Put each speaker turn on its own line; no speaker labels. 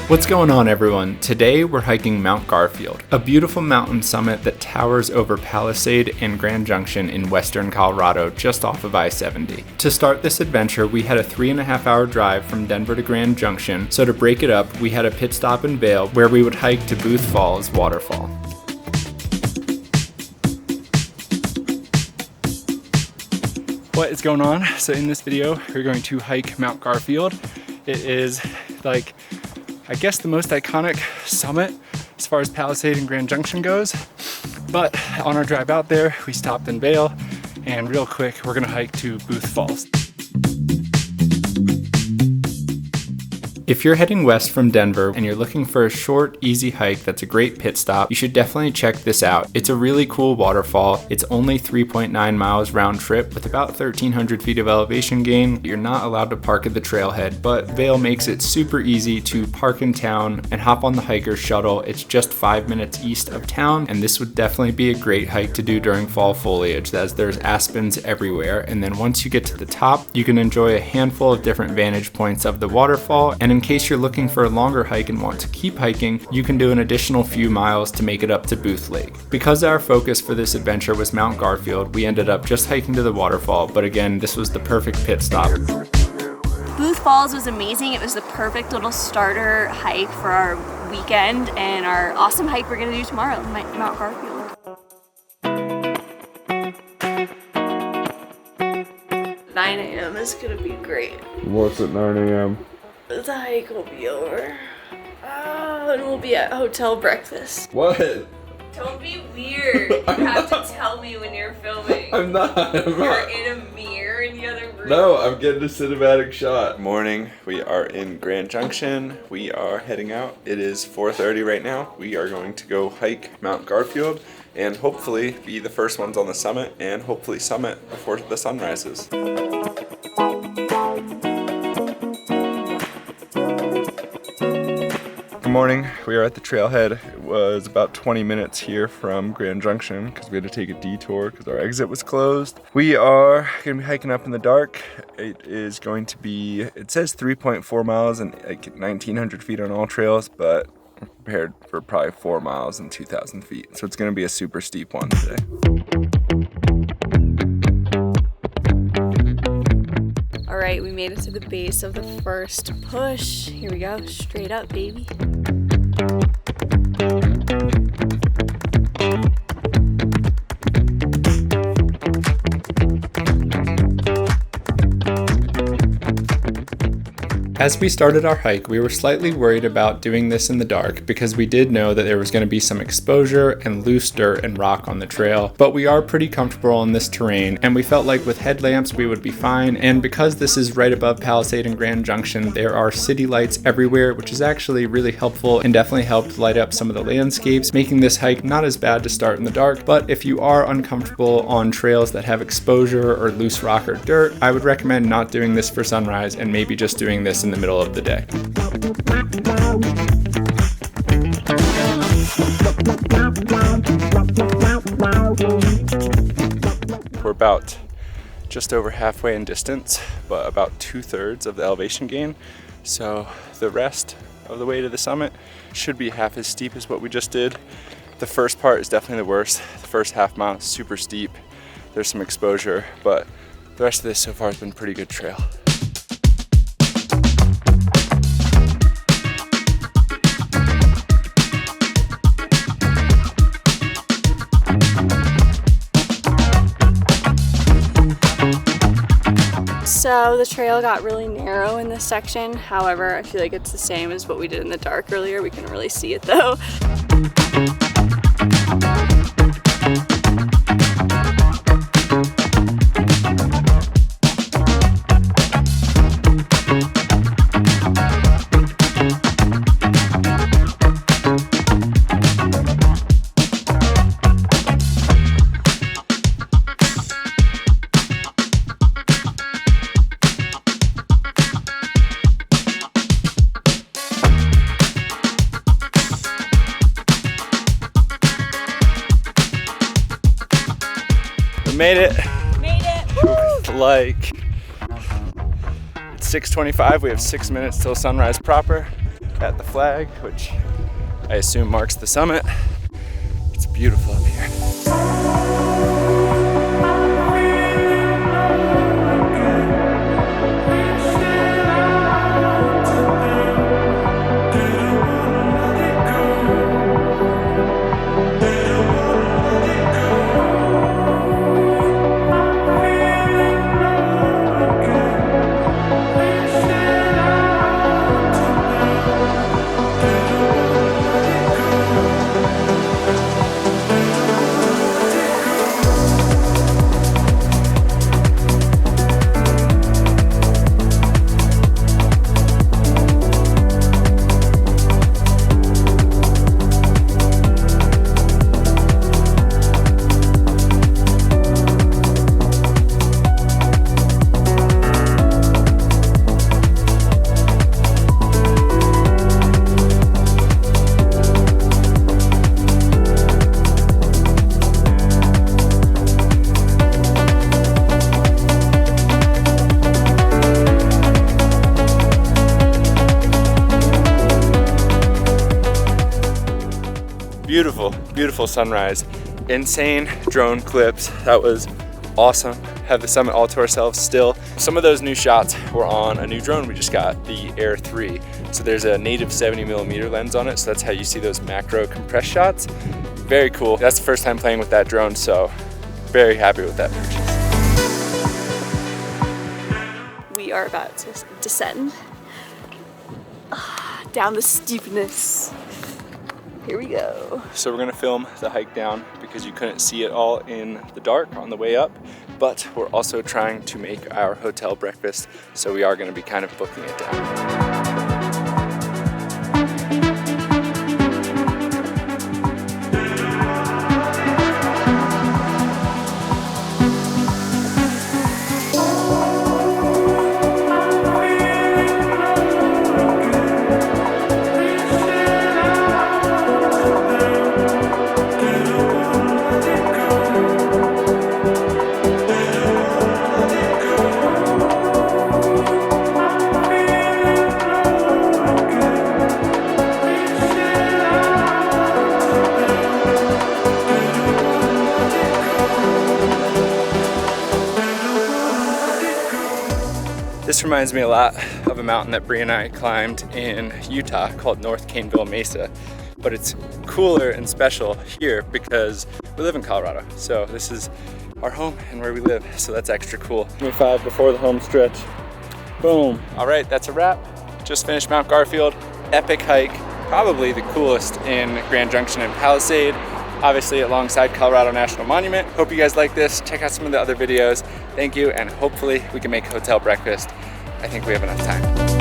What's going on, everyone? Today we're hiking Mount Garfield, a beautiful mountain summit that towers over Palisade and Grand Junction in western Colorado, just off of I-70. To start this adventure, we had a 3.5-hour drive from Denver to Grand Junction, so to break it up, we had a pit stop in Vail where we would hike to Booth Falls Waterfall. What is going on? So in this video, we're going to hike Mount Garfield. It is like, I guess, the most iconic summit as far as Palisade and Grand Junction goes. But on our drive out there, we stopped in Vail, and real quick, we're gonna hike to Booth Falls. If you're heading west from Denver and you're looking for a short, easy hike that's a great pit stop, you should definitely check this out. It's a really cool waterfall. It's only 3.9 miles round trip with about 1,300 feet of elevation gain. You're not allowed to park at the trailhead, but Vail makes it super easy to park in town and hop on the hiker's shuttle. It's just 5 minutes east of town, and this would definitely be a great hike to do during fall foliage, as there's aspens everywhere. And then once you get to the top, you can enjoy a handful of different vantage points of the waterfall, and in case you're looking for a longer hike and want to keep hiking, you can do an additional few miles to make it up to Booth Lake. Because our focus for this adventure was Mount Garfield, we ended up just hiking to the waterfall, but again, this was the perfect pit stop.
Booth Falls was amazing. It was the perfect little starter hike for our weekend and our awesome hike we're gonna do tomorrow, Mount Garfield. 9 a.m. is gonna be great.
What's at 9 a.m.?
The hike will be over. Oh, and we'll be at hotel breakfast.
What?
Don't be weird. You have to tell me when you're filming.
I'm not.
You're in a mirror in the other room.
No, I'm getting a cinematic shot. Morning. We are in Grand Junction. We are heading out. It is 4:30 right now. We are going to go hike Mount Garfield and hopefully be the first ones on the summit and hopefully summit before the sun rises. Good morning. We are at the trailhead. It was about 20 minutes here from Grand Junction because we had to take a detour because our exit was closed. We are going to be hiking up in the dark. It is going to be, it says 3.4 miles and like 1,900 feet on all trails, but we're prepared for probably 4 miles and 2,000 feet. So it's going to be a super steep one today.
All right, we made it to the base of the first push. Here we go, straight up, baby.
As we started our hike, we were slightly worried about doing this in the dark because we did know that there was going to be some exposure and loose dirt and rock on the trail, but we are pretty comfortable in this terrain and we felt like with headlamps we would be fine. And because this is right above Palisade and Grand Junction, there are city lights everywhere, which is actually really helpful and definitely helped light up some of the landscapes, making this hike not as bad to start in the dark. But if you are uncomfortable on trails that have exposure or loose rock or dirt, I would recommend not doing this for sunrise and maybe just doing this in the middle of the day. We're about just over halfway in distance, but about 2/3 of the elevation gain. So the rest of the way to the summit should be half as steep as what we just did. The first part is definitely the worst. The first half mile is super steep. There's some exposure, but the rest of this so far has been pretty good trail.
So the trail got really narrow in this section. However, I feel like it's the same as what we did in the dark earlier. We couldn't really see it though.
Made it.
Made it. Woo!
Like, it's 6:25. We have 6 minutes till sunrise proper.
at the flag, which I assume marks the summit. It's beautiful up here. Beautiful, beautiful sunrise. Insane drone clips. That was awesome. Have the summit all to ourselves still. Some of those new shots were on a new drone we just got, the Air 3. So there's a native 70mm lens on it, so that's how you see those macro compressed shots. Very cool. That's the first time playing with that drone, so very happy with that purchase.
We are about to descend down the steepness. Here we go.
So we're gonna film the hike down because you couldn't see it all in the dark on the way up, but we're also trying to make our hotel breakfast, so we are gonna be kind of booking it down. This reminds me a lot of a mountain that Brianna and I climbed in Utah called North Caneville Mesa, but it's cooler and special here because we live in Colorado. So this is our home and where we live, so that's extra cool. 25 before the home stretch. Boom. All right, that's a wrap. Just finished Mount Garfield. Epic hike, probably the coolest in Grand Junction and Palisade. Obviously alongside Colorado National Monument. Hope you guys like this. Check out some of the other videos. Thank you, and hopefully we can make hotel breakfast. I think we have enough time.